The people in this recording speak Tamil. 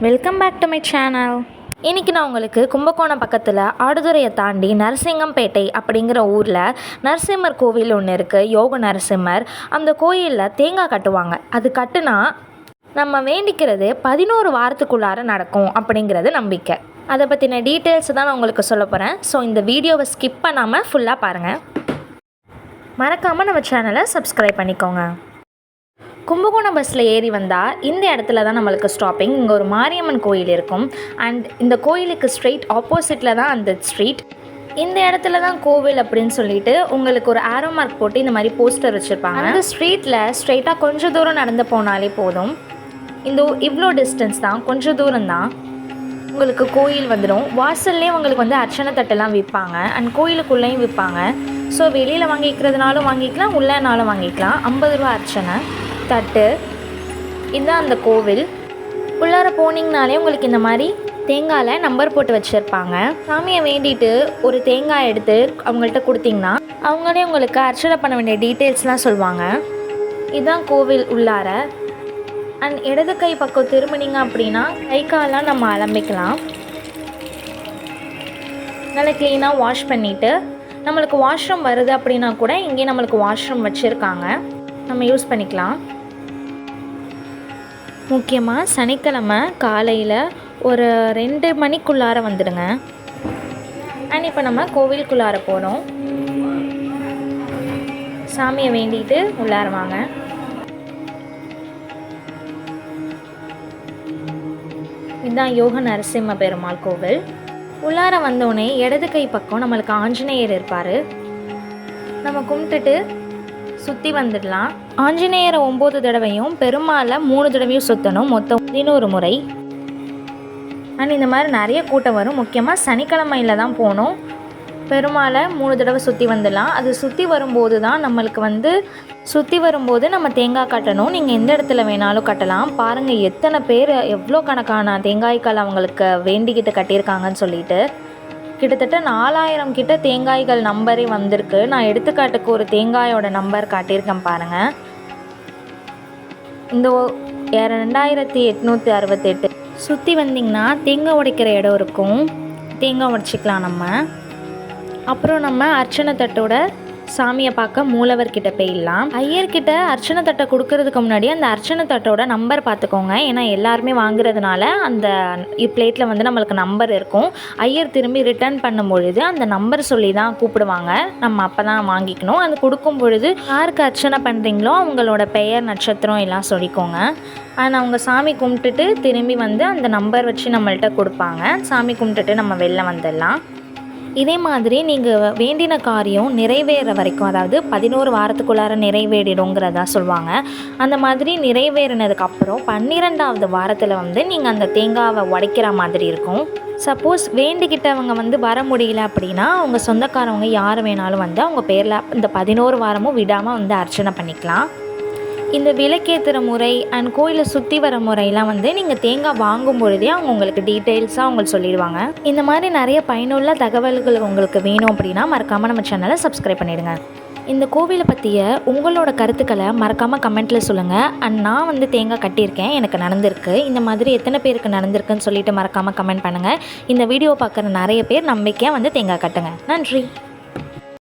Welcome back to my channel. இன்றைக்கி நான் உங்களுக்கு கும்பகோணம் பக்கத்தில் ஆடுதுறையை தாண்டி நரசிங்கம்பேட்டை அப்படிங்கிற ஊரில் நரசிம்மர் கோவில் ஒன்று இருக்குது, யோக நரசிம்மர். அந்த கோயிலில் தேங்காய் கட்டுவாங்க. அது கட்டுனா நம்ம வேண்டிக்கிறது 11 வாரத்துக்குள்ளார நடக்கும் அப்படிங்கிறது நம்பிக்கை. அதை பற்றின டீட்டெயில்ஸ் தான் நான் உங்களுக்கு சொல்ல போகிறேன். ஸோ இந்த வீடியோவை ஸ்கிப் பண்ணாமல் ஃபுல்லாக பாருங்கள். மறக்காமல் நம்ம சேனலை சப்ஸ்கிரைப் பண்ணிக்கோங்க. கும்பகோணம் பஸ்ஸில் ஏறி வந்தால் இந்த இடத்துல தான் நம்மளுக்கு ஸ்டாப்பிங். இங்கே ஒரு மாரியம்மன் கோயில் இருக்கும். அண்ட் இந்த கோயிலுக்கு ஸ்ட்ரெயிட் ஆப்போசிட்டில் தான் அந்த ஸ்ட்ரீட். இந்த இடத்துல தான் கோவில் அப்படின்னு சொல்லிட்டு உங்களுக்கு ஒரு ஆரோ மார்க் போட்டு இந்த மாதிரி போஸ்டர் வச்சுருப்பாங்க. அந்த ஸ்ட்ரீட்டில் ஸ்ட்ரெயிட்டாக கொஞ்சம் தூரம் நடந்து போனாலே போதும். இவ்வளோ டிஸ்டன்ஸ் தான், கொஞ்சம் தூரம் தான், உங்களுக்கு கோயில் வந்துடும். வாசல்லே உங்களுக்கு வந்து அர்ச்சனை தட்டெல்லாம் விற்பாங்க. அண்ட் கோயிலுக்குள்ளேயும் விற்பாங்க. ஸோ வெளியில் வாங்கிக்கிறதுனாலும் வாங்கிக்கலாம், உள்ளேனாலும் வாங்கிக்கலாம். 50 ரூபா அர்ச்சனை தட்டு. இதுதான் அந்த கோவில். உள்ளார போனீங்கனாலே உங்களுக்கு இந்த மாதிரி தேங்காயில் நம்பர் போட்டு வச்சுருப்பாங்க. சாமியை வேண்டிட்டு ஒரு தேங்காய் எடுத்து அவங்கள்ட்ட கொடுத்தீங்கன்னா அவங்களே உங்களுக்கு அர்ச்சனை பண்ண வேண்டிய டீட்டெயில்ஸ்லாம் சொல்லுவாங்க. இதுதான் கோவில் உள்ளார. அண்ட் இடது கை பக்கம் திரும்பினீங்க அப்படின்னா கை காலெலாம் நம்ம அலம்பிக்கலாம். நல்லா க்ளீனாக வாஷ் பண்ணிவிட்டு நம்மளுக்கு வாஷ்ரூம் வருது அப்படின்னா கூட இங்கே நம்மளுக்கு வாஷ்ரூம் வச்சுருக்காங்க, நம்ம யூஸ் பண்ணிக்கலாம். முக்கியமாக சனிக்கிழமை காலையில் ஒரு 2 மணிக்குள்ளார வந்துடுங்க. அண்ட் இப்போ நம்ம கோவிலுக்குள்ளார போகிறோம். சாமியை வேண்டிட்டு உள்ளார வாங்க. இதுதான் யோக நரசிம்ம பெருமாள் கோவில். உள்ளார வந்தோடனே இடது கை பக்கம் நம்மளுக்கு ஆஞ்சநேயர் இருப்பார். நம்ம கும்பிட்டுட்டு சுற்றி வந்துடலாம். ஆஞ்சநேயரை 9 தடவையும் பெருமாளை 3 தடவையும் சுற்றணும், மொத்தம் 11 முறை. அண்ட் இந்த மாதிரி நிறைய கூட்டம் வரும். முக்கியமாக சனிக்கிழமையில் தான் போகணும். பெருமாளை 3 தடவை சுற்றி வந்துடலாம். அது சுற்றி வரும்போது தான் நம்ம தேங்காய் கட்டணும். நீங்கள் எந்த இடத்துல வேணாலும் கட்டலாம். பாருங்கள் எத்தனை பேர், எவ்வளோ கணக்கான தேங்காய்கள் அவங்களுக்கு வேண்டிக்கிட்டு கட்டியிருக்காங்கன்னு சொல்லிட்டு. கிட்டத்தட்ட 4000 கிட்ட தேங்காய்கள் நம்பரே வந்திருக்கு. நான் எடுத்துக்காட்டுக்கு ஒரு தேங்காயோட நம்பர் காட்டியிருக்கேன் பாருங்கள். இந்த 2868 சுற்றி வந்திங்கன்னா தேங்காய் உடைக்கிற இடம் இருக்கும். தேங்காய் உடைச்சிக்கலாம் நம்ம. அப்புறம் நம்ம அர்ச்சனை தட்டோட சாமியை பார்க்க மூலவர்கிட்ட போயிடலாம். ஐயர்கிட்ட அர்ச்சனை தட்டை கொடுக்கறதுக்கு முன்னாடி அந்த அர்ச்சனை தட்டோட நம்பர் பார்த்துக்கோங்க. ஏன்னா எல்லாருமே வாங்குறதுனால அந்த பிளேட்டில் வந்து நம்மளுக்கு நம்பர் இருக்கும். ஐயர் திரும்பி ரிட்டர்ன் பண்ணும் பொழுது அந்த நம்பர் சொல்லி தான் கூப்பிடுவாங்க. நம்ம அப்போ தான் வாங்கிக்கணும். அது கொடுக்கும் பொழுது யாருக்கு அர்ச்சனை பண்ணுறீங்களோ அவங்களோட பெயர், நட்சத்திரம் எல்லாம் சொல்லிக்கோங்க. அண்ட் அவங்க சாமி கும்பிட்டுட்டு திரும்பி வந்து அந்த நம்பர் வச்சு நம்மள்கிட்ட கொடுப்பாங்க. சாமி கும்பிட்டுட்டு நம்ம வெளில வந்துடலாம். இதே மாதிரி நீங்கள் வேண்டின காரியம் நிறைவேற வரைக்கும், அதாவது 11 வாரத்துக்குள்ளார நிறைவேறிடுங்கிறதா சொல்லுவாங்க. அந்த மாதிரி நிறைவேறினதுக்கப்புறம் 12வது வாரத்தில் வந்து நீங்கள் அந்த தேங்காவை உடைக்கிற மாதிரி இருக்கும். சப்போஸ் வேண்டிக்கிட்டவங்க வந்து வர முடியல அப்படின்னா அவங்க சொந்தக்காரவங்க யார் வேணாலும் வந்து அவங்க பேரில் இந்த 11 வாரமும் விடாமல் வந்து அர்ச்சனை பண்ணிக்கலாம். இந்த விளக்கேற்றுற முறை அண்ட் கோயிலை சுற்றி வர முறையெல்லாம் வந்து நீங்கள் தேங்காய் வாங்கும் பொழுதே அவங்க உங்களுக்கு டீட்டெயில்ஸாக உங்களுக்கு சொல்லிடுவாங்க. இந்த மாதிரி நிறைய பயனுள்ள தகவல்கள் உங்களுக்கு வேணும் அப்படின்னா மறக்காமல் நம்ம சேனலை சப்ஸ்கிரைப் பண்ணிவிடுங்க. இந்த கோவிலை பற்றிய உங்களோட கருத்துக்களை மறக்காமல் கமெண்ட்டில் சொல்லுங்கள். அண்ட் நான் வந்து தேங்காய் கட்டியிருக்கேன், எனக்கு நடந்திருக்கு. இந்த மாதிரி எத்தனை பேருக்கு நடந்திருக்குன்னு சொல்லிட்டு மறக்காமல் கமெண்ட் பண்ணுங்கள். இந்த வீடியோ பார்க்குற நிறைய பேர் நம்பிக்கையாக வந்து தேங்காய் கட்டுங்க. நன்றி.